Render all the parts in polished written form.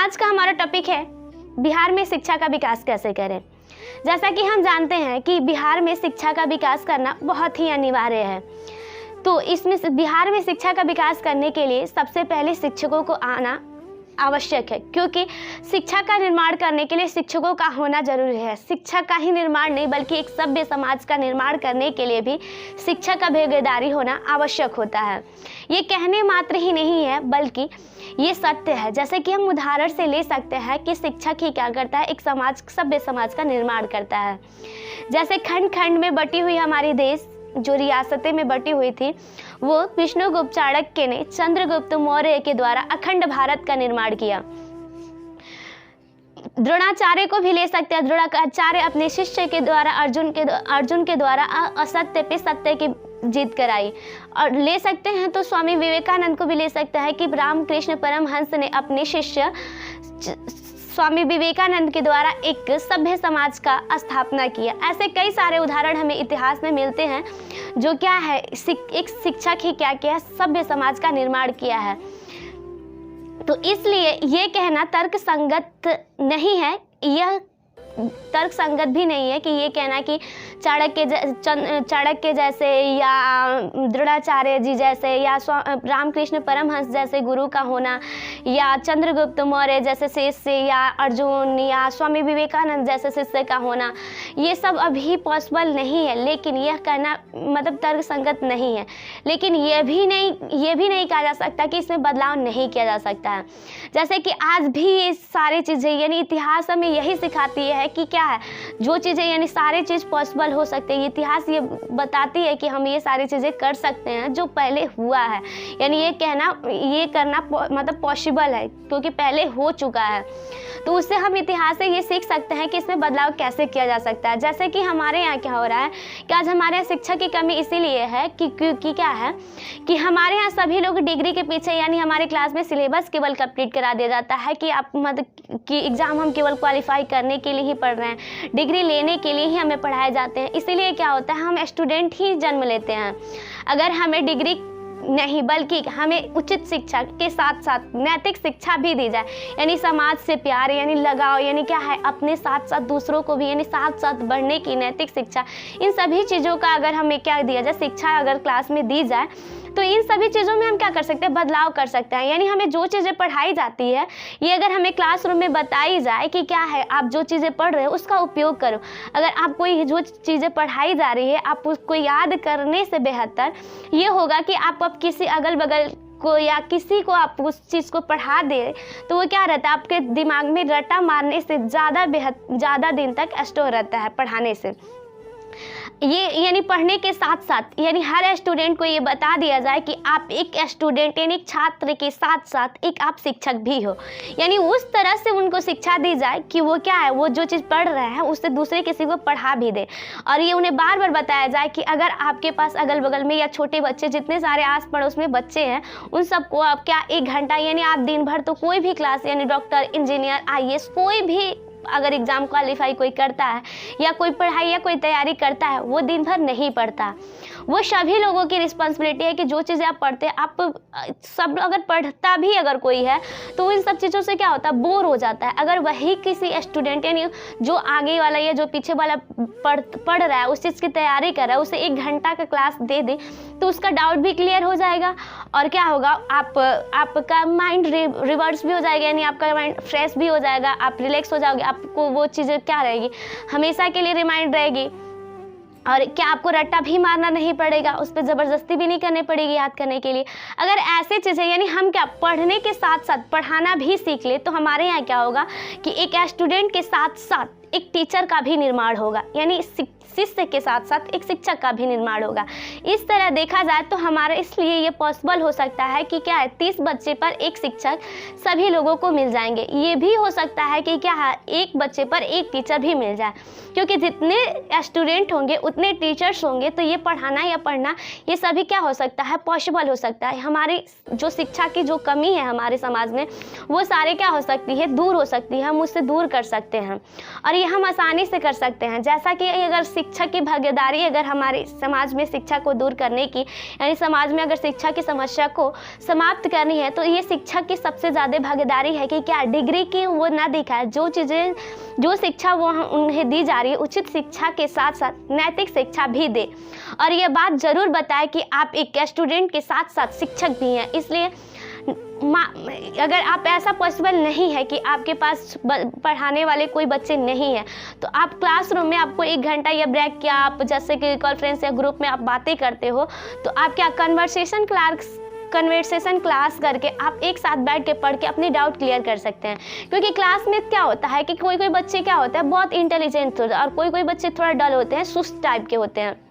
आज का हमारा टॉपिक है बिहार में शिक्षा का विकास कैसे करें। जैसा कि हम जानते हैं कि बिहार में शिक्षा का विकास करना बहुत ही अनिवार्य है। तो इसमें बिहार में शिक्षा का विकास करने के लिए सबसे पहले शिक्षकों को आना आवश्यक है, क्योंकि शिक्षा का निर्माण करने के लिए शिक्षकों का होना जरूरी है। शिक्षा का ही निर्माण नहीं बल्कि एक सभ्य समाज का निर्माण करने के लिए भी शिक्षा का भागीदारी होना आवश्यक होता है। ये कहने मात्र ही नहीं है बल्कि ये सत्य है। जैसे कि हम उदाहरण से ले सकते हैं कि शिक्षक ही क्या करता है, एक समाज, सभ्य समाज का निर्माण करता है। जैसे खंड खंड में बटी हुई हमारी देश जो रियासतें में बटी हुई थी, वो विष्णुगुप्त चाणक्य ने चंद्रगुप्त मौर्य के द्वारा अखंड भारत का निर्माण किया। द्रोणाचार्य को भी ले सकते हैं। द्रोणाचार्य अपने शिष्य के द्वारा अर्जुन के द्वारा असत्य पे सत्य की जीत कराई। और ले सकते हैं तो स्वामी विवेकानंद को भी ले सकते हैं कि रामकृष्ण परमहंस ने अपने शिष्य स्वामी विवेकानंद के द्वारा एक सभ्य समाज का स्थापना किया। ऐसे कई सारे उदाहरण हमें इतिहास में मिलते हैं जो क्या है, एक शिक्षक ही क्या किया, सभ्य समाज का निर्माण किया है। तो इसलिए ये कहना तर्क संगत नहीं है, यह तर्क संगत भी नहीं है कि ये कहना कि चाणक्य जैसे या द्रोणाचार्य जी जैसे या रामकृष्ण परमहंस जैसे गुरु का होना या चंद्रगुप्त मौर्य जैसे शिष्य या अर्जुन या स्वामी विवेकानंद जैसे शिष्य का होना, ये सब अभी पॉसिबल नहीं है। लेकिन यह कहना मतलब तर्क संगत नहीं है। लेकिन ये भी नहीं कहा जा सकता कि इसमें बदलाव नहीं किया जा सकता है। जैसे कि आज भी ये सारी चीज़ें यानी इतिहास हमें यही सिखाती है कि क्या है, जो चीज़ें यानी सारी चीज़ पॉसिबल हो सकते हैं। इतिहास ये बताती है कि हम ये सारी चीज़ें कर सकते हैं जो पहले हुआ है। यानी ये करना मतलब पॉसिबल है क्योंकि पहले हो चुका है। तो उससे हम इतिहास से ये सीख सकते हैं कि इसमें बदलाव कैसे किया जा सकता है। जैसे कि हमारे यहाँ क्या हो रहा है कि आज हमारे यहाँ शिक्षा की कमी इसीलिए है कि क्योंकि क्या है कि हमारे यहाँ सभी लोग डिग्री के पीछे, यानी हमारे क्लास में सिलेबस केवल कंप्लीट करा दिया जाता है कि आप मतलब कि एग्ज़ाम हम केवल क्वालिफाई करने के लिए ही पढ़ रहे हैं, डिग्री लेने के लिए ही हमें पढ़ाए जाते हैं। इसीलिए क्या होता है, हम स्टूडेंट ही जन्म लेते हैं। अगर हमें डिग्री नहीं बल्कि हमें उचित शिक्षा के साथ साथ नैतिक शिक्षा भी दी जाए, यानी समाज से प्यार, यानी लगाव, यानी क्या है अपने साथ साथ दूसरों को भी यानी साथ साथ बढ़ने की नैतिक शिक्षा, इन सभी चीज़ों का अगर हमें क्या दिया जाए, शिक्षा अगर क्लास में दी जाए तो इन सभी चीज़ों में हम क्या कर सकते हैं, बदलाव कर सकते हैं। यानी हमें जो चीज़ें पढ़ाई जाती है ये अगर हमें क्लासरूम में बताई जाए कि क्या है, आप जो चीज़ें पढ़ रहे हो उसका उपयोग करो। अगर आप कोई जो चीज़ें पढ़ाई जा रही है आप उसको याद करने से बेहतर ये होगा कि आप अब किसी अगल बगल को या किसी को आप उस चीज़ को पढ़ा दे तो वो क्या रहता है, आपके दिमाग में रट्टा मारने से ज़्यादा दिन तक स्टोर रहता है पढ़ाने से। ये यानी पढ़ने के साथ साथ यानी हर स्टूडेंट को ये बता दिया जाए कि आप एक स्टूडेंट यानी एक छात्र के साथ साथ एक आप शिक्षक भी हो। यानी उस तरह से उनको शिक्षा दी जाए कि वो क्या है, वो जो चीज़ पढ़ रहे हैं उससे दूसरे किसी को पढ़ा भी दे। और ये उन्हें बार बार बताया जाए कि अगर आपके पास अगल बगल में या छोटे बच्चे जितने सारे आस पड़ोस में बच्चे हैं उन सबको आप क्या 1 घंटा यानी आप दिन भर तो कोई भी क्लास यानी डॉक्टर, इंजीनियर, IAS कोई भी अगर एग्ज़ाम क्वालिफाई कोई करता है या कोई पढ़ाई या कोई तैयारी करता है वो दिन भर नहीं पढ़ता। वो सभी लोगों की रिस्पॉन्सिबिलिटी है कि जो चीज़ें आप पढ़ते हैं, आप सब अगर पढ़ता भी अगर कोई है तो इन सब चीज़ों से क्या होता है, बोर हो जाता है। अगर वही किसी स्टूडेंट यानी जो आगे वाला या जो पीछे वाला पढ़ रहा है उस चीज़ की तैयारी कर रहा है उसे 1 घंटा का क्लास दे दे तो उसका डाउट भी क्लियर हो जाएगा और क्या होगा, आपका माइंड रिवर्स भी हो जाएगा, यानी आपका माइंड फ्रेश भी हो जाएगा, आप रिलैक्स हो जाओगे, आपको वो चीज़ें क्या रहेगी, हमेशा के लिए रिमाइंड रहेगी। और क्या आपको रट्टा भी मारना नहीं पड़ेगा, उस पर ज़बरदस्ती भी नहीं करनी पड़ेगी याद करने के लिए। अगर ऐसे चीज़ें यानी हम क्या पढ़ने के साथ साथ पढ़ाना भी सीख ले तो हमारे यहाँ क्या होगा कि एक स्टूडेंट के साथ साथ एक टीचर का भी निर्माण होगा, यानी शिष्य के साथ साथ एक शिक्षक का भी निर्माण होगा। इस तरह देखा जाए तो हमारा इसलिए ये पॉसिबल हो सकता है कि क्या है 30 बच्चे पर एक शिक्षक सभी लोगों को मिल जाएंगे। ये भी हो सकता है कि क्या है 1 बच्चे पर 1 टीचर भी मिल जाए, क्योंकि जितने स्टूडेंट होंगे उतने टीचर्स होंगे तो ये पढ़ाना या पढ़ना ये सभी क्या हो सकता है, पॉसिबल हो सकता है। हमारी जो शिक्षा की जो कमी है हमारे समाज में वो सारे क्या हो सकती है, दूर हो सकती है, हम उससे दूर कर सकते हैं। और ये हम आसानी से कर सकते हैं। जैसा कि अगर शिक्षक की भागीदारी अगर हमारे समाज में शिक्षा को दूर करने की, यानी समाज में अगर शिक्षा की समस्या को समाप्त करनी है, तो ये शिक्षक की सबसे ज़्यादा भागीदारी है कि क्या डिग्री की वो ना दिखाए, जो शिक्षा वो उन्हें दी जा रही है उचित शिक्षा के साथ साथ नैतिक शिक्षा भी दे। और ये बात ज़रूर बताए कि आप एक स्टूडेंट के साथ साथ शिक्षक भी हैं। इसलिए अगर आप ऐसा पॉसिबल नहीं है कि आपके पास पढ़ाने वाले कोई बच्चे नहीं हैं, तो आप क्लासरूम में आपको 1 घंटा या ब्रेक किया, आप जैसे कि कॉन्फ्रेंस या ग्रुप में आप बातें करते हो, तो आप क्या कन्वर्सेशन क्लास करके आप एक साथ बैठ के पढ़ के अपनी डाउट क्लियर कर सकते हैं। क्योंकि क्लास में क्या होता है कि कोई बच्चे क्या होता है बहुत इंटेलिजेंट होता है और कोई बच्चे थोड़ा डल होते हैं, सुस्त टाइप के होते हैं।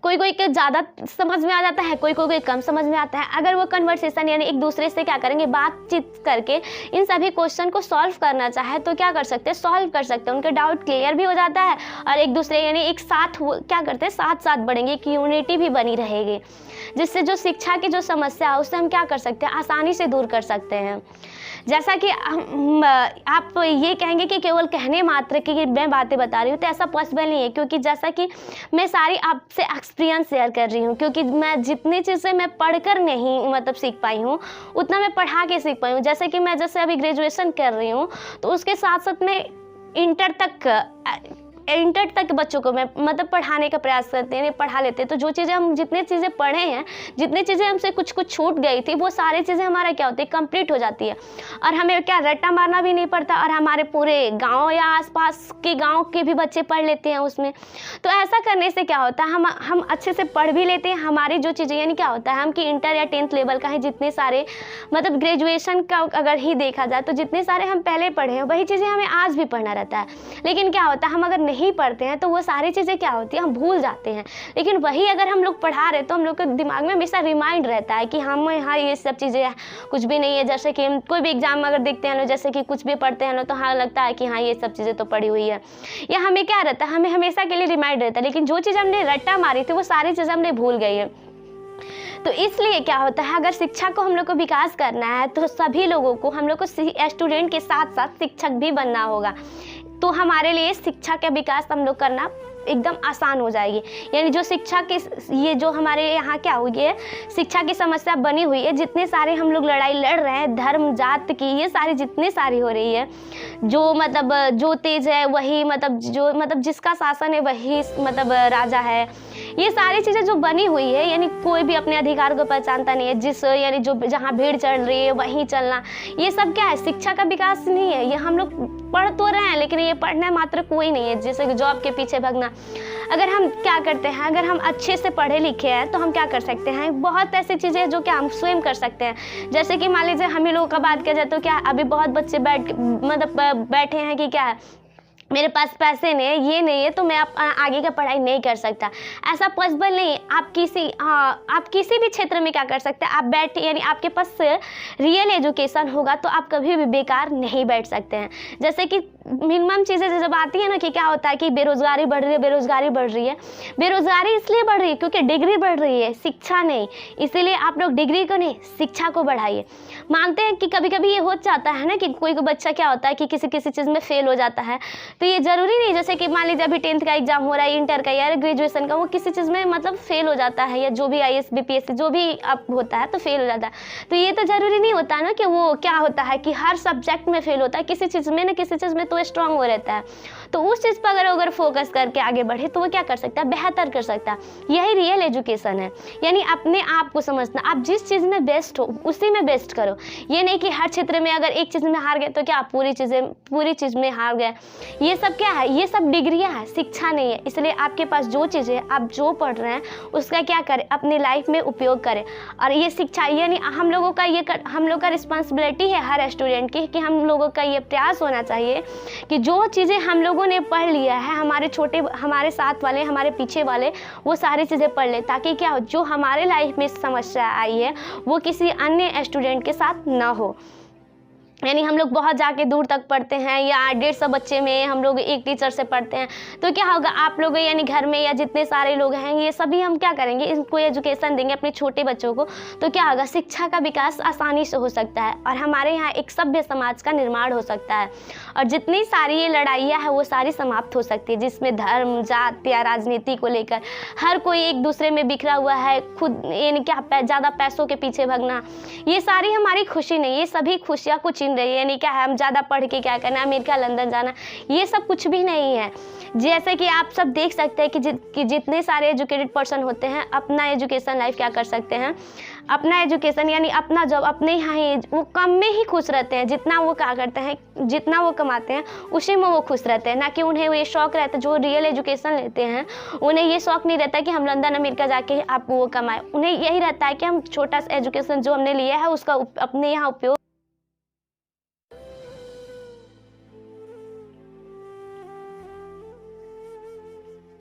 कोई के ज़्यादा समझ में आ जाता है, कोई कम समझ में आता है। अगर वो कन्वर्सेशन यानी एक दूसरे से क्या करेंगे, बातचीत करके इन सभी क्वेश्चन को सॉल्व करना चाहे तो क्या कर सकते हैं, सॉल्व कर सकते हैं। उनके डाउट क्लियर भी हो जाता है और एक दूसरे यानी एक साथ क्या करते हैं, साथ बढ़ेंगे, एक यूनिटी भी बनी रहेगी, जिससे जो शिक्षा की जो समस्या है उससे हम क्या कर सकते हैं, आसानी से दूर कर सकते हैं। जैसा कि आप ये कहेंगे कि केवल कहने मात्र की मैं बातें बता रही हूँ, तो ऐसा पॉसिबल नहीं है। क्योंकि जैसा कि मैं सारी आपसे एक्सपीरियंस शेयर कर रही हूँ, क्योंकि मैं जितनी चीज़ें मैं पढ़कर नहीं मतलब सीख पाई हूँ उतना मैं पढ़ा के सीख पाई हूँ। जैसे कि मैं अभी ग्रेजुएशन कर रही हूँ, तो उसके साथ साथ मैं इंटर तक बच्चों को मैं मतलब पढ़ाने का प्रयास करते हैं, पढ़ा लेते हैं। तो जो चीज़ें हम जितनी चीज़ें पढ़े हैं, जितनी चीज़ें हमसे कुछ छूट गई थी, वो सारी चीज़ें हमारा क्या होती है, कंप्लीट हो जाती है और हमें क्या रट्टा मारना भी नहीं पड़ता और हमारे पूरे गांव या आसपास के गांव के भी बच्चे पढ़ लेते हैं उसमें। तो ऐसा करने से क्या होता है, हम अच्छे से पढ़ भी लेते हैं। हमारी जो चीज़ें यानी क्या होता है, हम कि इंटर या 10th लेवल का है जितने सारे मतलब ग्रेजुएशन का अगर ही देखा जाए तो जितने सारे हम पहले पढ़े हैं वही चीज़ें हमें आज भी पढ़ना रहता है। लेकिन क्या होता है, हम अगर नहीं पढ़ते हैं तो वो सारी चीज़ें क्या होती है, हम भूल जाते हैं। लेकिन वही अगर हम लोग पढ़ा रहे तो हम लोग के दिमाग में हमेशा रिमाइंड रहता है कि हम हाँ ये सब चीज़ें कुछ भी नहीं है। जैसे कि हम कोई भी एग्जाम अगर देखते हैं ना, जैसे कि कुछ भी पढ़ते हैं ना, तो हाँ लगता है कि हाँ ये सब चीज़ें तो पढ़ी हुई है, या हमें क्या रहता है, हमें हमेशा के लिए रिमाइंड रहता है। लेकिन जो चीज़ हमने रट्टा मारी थी वो सारी चीज़ें हमने भूल गई है। तो इसलिए क्या होता है, अगर शिक्षा को हम लोग को विकास करना है तो सभी लोगों को, हम लोग को स्टूडेंट के साथ साथ शिक्षक भी बनना होगा। तो हमारे लिए शिक्षा का विकास हम लोग करना एकदम आसान हो जाएगी। यानी जो शिक्षा के ये जो हमारे यहाँ क्या हुई है, शिक्षा की समस्या बनी हुई है, जितने सारे हम लोग लड़ाई लड़ रहे हैं धर्म जात की, ये सारी जितनी सारी हो रही है, जो मतलब जो तेज है वही मतलब जिसका शासन है वही मतलब राजा है, ये सारी चीज़ें जो बनी हुई है, यानी कोई भी अपने अधिकार को पहचानता नहीं है, यानी जो जहाँ भीड़ चल रही है वहीं चलना, ये सब क्या है, शिक्षा का विकास नहीं है। ये हम लोग पढ़ तो रहे हैं लेकिन ये पढ़ना मात्र कोई नहीं है, जैसे कि जॉब के पीछे भागना। अगर हम क्या करते हैं, अगर हम अच्छे से पढ़े लिखे हैं तो हम क्या कर सकते हैं, बहुत ऐसी चीज़ें जो क्या हम स्वयं कर सकते हैं। जैसे कि मान लीजिए हम ही लोगों का बात किया जाए तो क्या अभी बहुत बच्चे बैठे हैं कि क्या है, मेरे पास पैसे नहीं है, ये नहीं है, तो मैं आगे का पढ़ाई नहीं कर सकता। ऐसा पॉसिबल नहीं है। आप किसी भी क्षेत्र में क्या कर सकते हैं, आप बैठे यानी आपके पास रियल एजुकेशन होगा तो आप कभी भी बेकार नहीं बैठ सकते हैं। जैसे कि मिनिमम चीज़ें जब आती है ना कि क्या होता है कि बेरोज़गारी बढ़ रही है, बेरोज़गारी इसलिए बढ़ रही है क्योंकि डिग्री बढ़ रही है, शिक्षा नहीं। इसीलिए आप लोग डिग्री को नहीं, शिक्षा को बढ़ाइए। मानते हैं कि कभी कभी ये हो जाता है ना कि कोई बच्चा क्या होता है कि किसी चीज़ में फेल हो जाता है, तो ये ज़रूरी नहीं, जैसे कि मान लीजिए अभी 10th का एग्जाम हो रहा है, इंटर का या ग्रेजुएशन का, वो किसी चीज़ में मतलब फेल हो जाता है, या जो भी IAS BPSC जो भी अब होता है तो फेल हो जाता है। तो ये तो ज़रूरी नहीं होता ना कि वो क्या होता है कि हर सब्जेक्ट में फेल होता है, किसी चीज़ में ना किसी चीज़ में तो स्ट्रांग हो रहता है। तो उस चीज़ पर अगर फोकस करके आगे बढ़े तो वो क्या कर सकता है, बेहतर कर सकता है। यही रियल एजुकेशन है, यानी अपने आप को समझना, आप जिस चीज़ में बेस्ट हो उसी में बेस्ट करो। ये नहीं कि हर क्षेत्र में अगर एक चीज़ में हार गए तो क्या आप पूरी चीज़ में हार गए। ये सब क्या है, ये सब डिग्रियां है, शिक्षा नहीं है। इसलिए आपके पास जो चीज़ें आप जो पढ़ रहे हैं उसका क्या करें, अपनी लाइफ में उपयोग करें। और ये शिक्षा यानी हम लोगों का रिस्पॉन्सिबिलिटी है हर स्टूडेंट की, कि हम लोगों का ये प्रयास होना चाहिए कि जो चीज़ें हम लोगों ने पढ़ लिया है, हमारे साथ वाले, हमारे पीछे वाले, वो सारी चीज़ें पढ़ ले, ताकि क्या हो, जो हमारे लाइफ में समस्या आई है वो किसी अन्य स्टूडेंट के साथ ना हो। यानी हम लोग बहुत जाके दूर तक पढ़ते हैं, या 150 बच्चे में हम लोग एक टीचर से पढ़ते हैं, तो क्या होगा आप लोग यानी घर में या जितने सारे लोग हैं ये सभी हम क्या करेंगे, इनको एजुकेशन देंगे अपने छोटे बच्चों को, तो क्या होगा शिक्षा का विकास आसानी से हो सकता है और हमारे यहाँ एक सभ्य समाज का निर्माण हो सकता है। और जितनी सारी ये लड़ाइयाँ हैं वो सारी समाप्त हो सकती है, जिसमें धर्म, जात या राजनीति को लेकर हर कोई एक दूसरे में बिखरा हुआ है, खुद यानी क्या ज़्यादा पैसों के पीछे भागना, ये सारी हमारी खुशी नहीं, ये सभी खुशियाँ कुछ रही है, यानी क्या है हम ज़्यादा पढ़ के क्या करना, अमेरिका लंदन जाना, ये सब कुछ भी नहीं है। जैसे कि आप सब देख सकते हैं कि जितने सारे एजुकेटेड पर्सन होते हैं अपना एजुकेशन लाइफ क्या कर सकते हैं, अपना एजुकेशन यानी अपना जॉब अपने यहाँ ही वो कम में ही खुश रहते हैं, जितना वो क्या करते हैं, जितना वो कमाते हैं उसी में वो खुश रहते हैं, ना कि उन्हें ये शौक़ रहता है। जो रियल एजुकेशन लेते हैं उन्हें ये शौक़ नहीं रहता कि हम लंदन अमेरिका जाके आप वो कमाएं, उन्हें यही रहता है कि हम छोटा सा एजुकेशन जो हमने लिया है उसका अपने यहाँ उपयोग